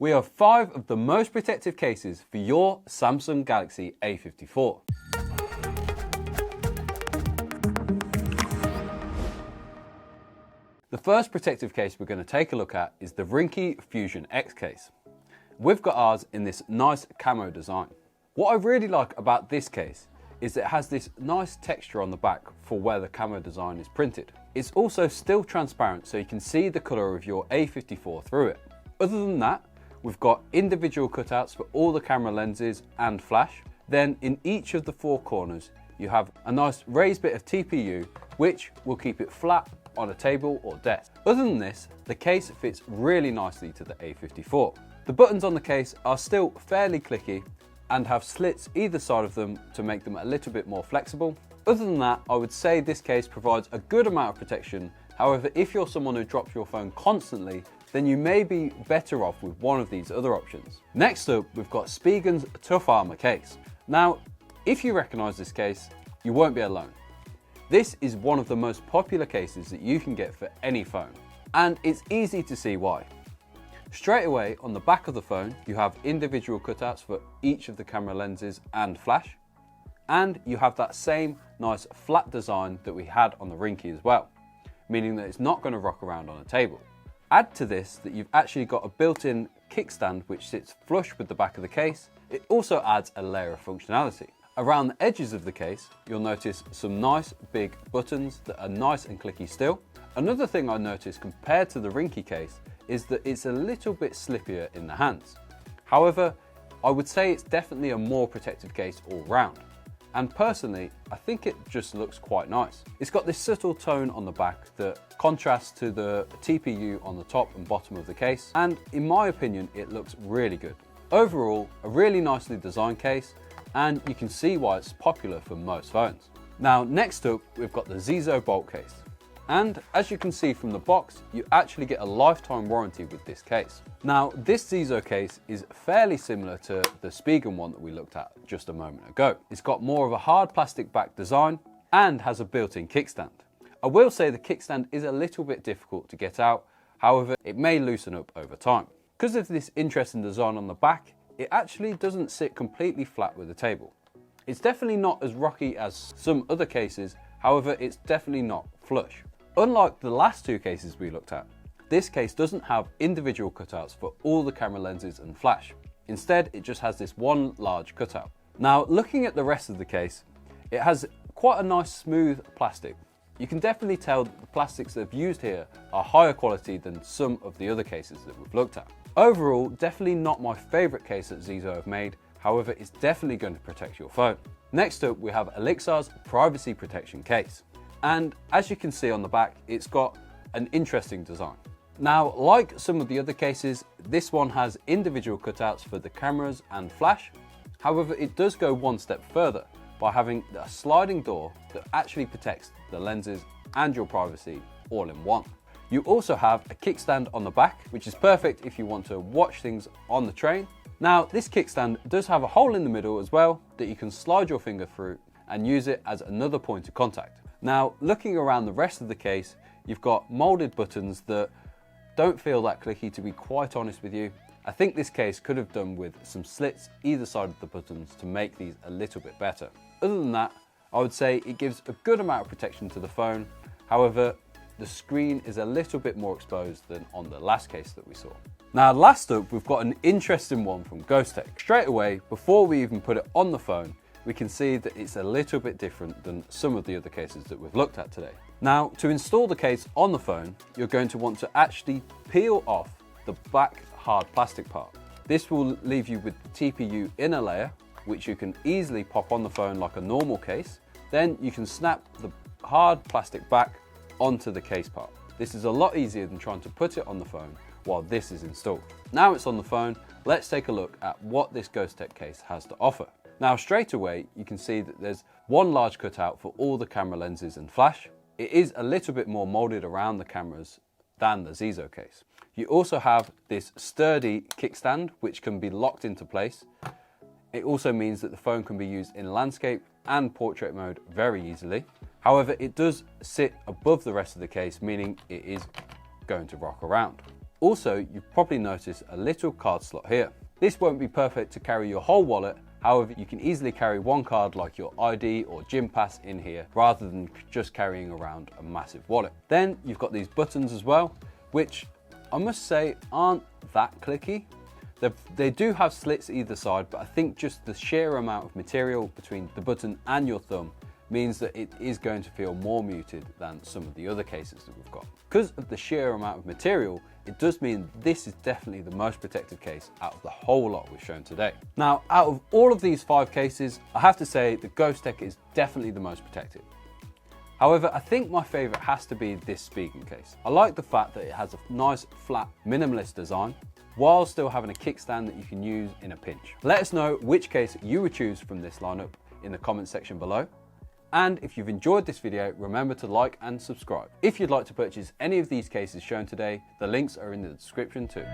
we have 5 of the most protective cases for your Samsung Galaxy A54. The first protective case we're going to take a look at is the RIngke Fusion X case. We've got ours in this nice camo design. What I really like about this case is that it has this nice texture on the back for where the camo design is printed. It's also still transparent, so you can see the colour of your A54 through it. Other than that, we've got individual cutouts for all the camera lenses and flash. Then in each of the 4 corners, you have a nice raised bit of TPU, which will keep it flat on a table or desk. Other than this, the case fits really nicely to the A54. The buttons on the case are still fairly clicky and have slits either side of them to make them a little bit more flexible. Other than that, I would say this case provides a good amount of protection. However, if you're someone who drops your phone constantly, then you may be better off with one of these other options. Next up, we've got Spigen's Tough Armor case. Now, if you recognise this case, you won't be alone. This is one of the most popular cases that you can get for any phone, and it's easy to see why. Straight away on the back of the phone, you have individual cutouts for each of the camera lenses and flash, and you have that same nice flat design that we had on the RIngke as well, meaning that it's not going to rock around on a table. Add to this that you've actually got a built-in kickstand which sits flush with the back of the case. It also adds a layer of functionality. Around the edges of the case, you'll notice some nice big buttons that are nice and clicky still. Another thing I noticed compared to the RIngke case is that it's a little bit slippier in the hands. However, I would say it's definitely a more protective case all round. And personally, I think it just looks quite nice. It's got this subtle tone on the back that contrasts to the TPU on the top and bottom of the case, and in my opinion, it looks really good. Overall, a really nicely designed case, and you can see why it's popular for most phones. Now, next up, we've got the Zizo Bolt case. And as you can see from the box, you actually get a lifetime warranty with this case. Now, this Zizo case is fairly similar to the Spigen one that we looked at just a moment ago. It's got more of a hard plastic back design and has a built-in kickstand. I will say the kickstand is a little bit difficult to get out, however, it may loosen up over time. Because of this interesting design on the back, it actually doesn't sit completely flat with the table. It's definitely not as rocky as some other cases, however, it's definitely not flush. Unlike the last 2 cases we looked at, this case doesn't have individual cutouts for all the camera lenses and flash. Instead, it just has this one large cutout. Now, looking at the rest of the case, it has quite a nice smooth plastic. You can definitely tell that the plastics they've used here are higher quality than some of the other cases that we've looked at. Overall, definitely not my favourite case that Zizo have made, however, it's definitely going to protect your phone. Next up, we have Olixar's Privacy Protection case. And as you can see on the back, it's got an interesting design. Now, like some of the other cases, this one has individual cutouts for the cameras and flash. However, it does go one step further by having a sliding door that actually protects the lenses and your privacy all in one. You also have a kickstand on the back, which is perfect if you want to watch things on the train. Now, this kickstand does have a hole in the middle as well that you can slide your finger through and use it as another point of contact. Now, looking around the rest of the case, you've got molded buttons that don't feel that clicky, to be quite honest with you. I think this case could have done with some slits either side of the buttons to make these a little bit better. Other than that, I would say it gives a good amount of protection to the phone. However, the screen is a little bit more exposed than on the last case that we saw. Now, last up, we've got an interesting one from Ghostek. Straight away, before we even put it on the phone, we can see that it's a little bit different than some of the other cases that we've looked at today. Now, to install the case on the phone, you're going to want to actually peel off the back hard plastic part. This will leave you with the TPU inner layer, which you can easily pop on the phone like a normal case. Then you can snap the hard plastic back onto the case part. This is a lot easier than trying to put it on the phone while this is installed. Now it's on the phone, let's take a look at what this Ghostek case has to offer. Now, straight away, you can see that there's one large cutout for all the camera lenses and flash. It is a little bit more molded around the cameras than the Zizo case. You also have this sturdy kickstand, which can be locked into place. It also means that the phone can be used in landscape and portrait mode very easily. However, it does sit above the rest of the case, meaning it is going to rock around. Also, you've probably noticed a little card slot here. This won't be perfect to carry your whole wallet, however you can easily carry one card like your ID or gym pass in here rather than just carrying around a massive wallet. Then you've got these buttons as well, which I must say aren't that clicky. They do have slits either side, but I think just the sheer amount of material between the button and your thumb means that it is going to feel more muted than some of the other cases that we've got. Because of the sheer amount of material, it does mean this is definitely the most protected case out of the whole lot we've shown today. Now, out of all of these 5 cases, I have to say the Ghostek is definitely the most protected. However, I think my favorite has to be this Spigen case. I like the fact that it has a nice, flat, minimalist design, while still having a kickstand that you can use in a pinch. Let us know which case you would choose from this lineup in the comment section below. And if you've enjoyed this video, remember to like and subscribe. If you'd like to purchase any of these cases shown today, the links are in the description too.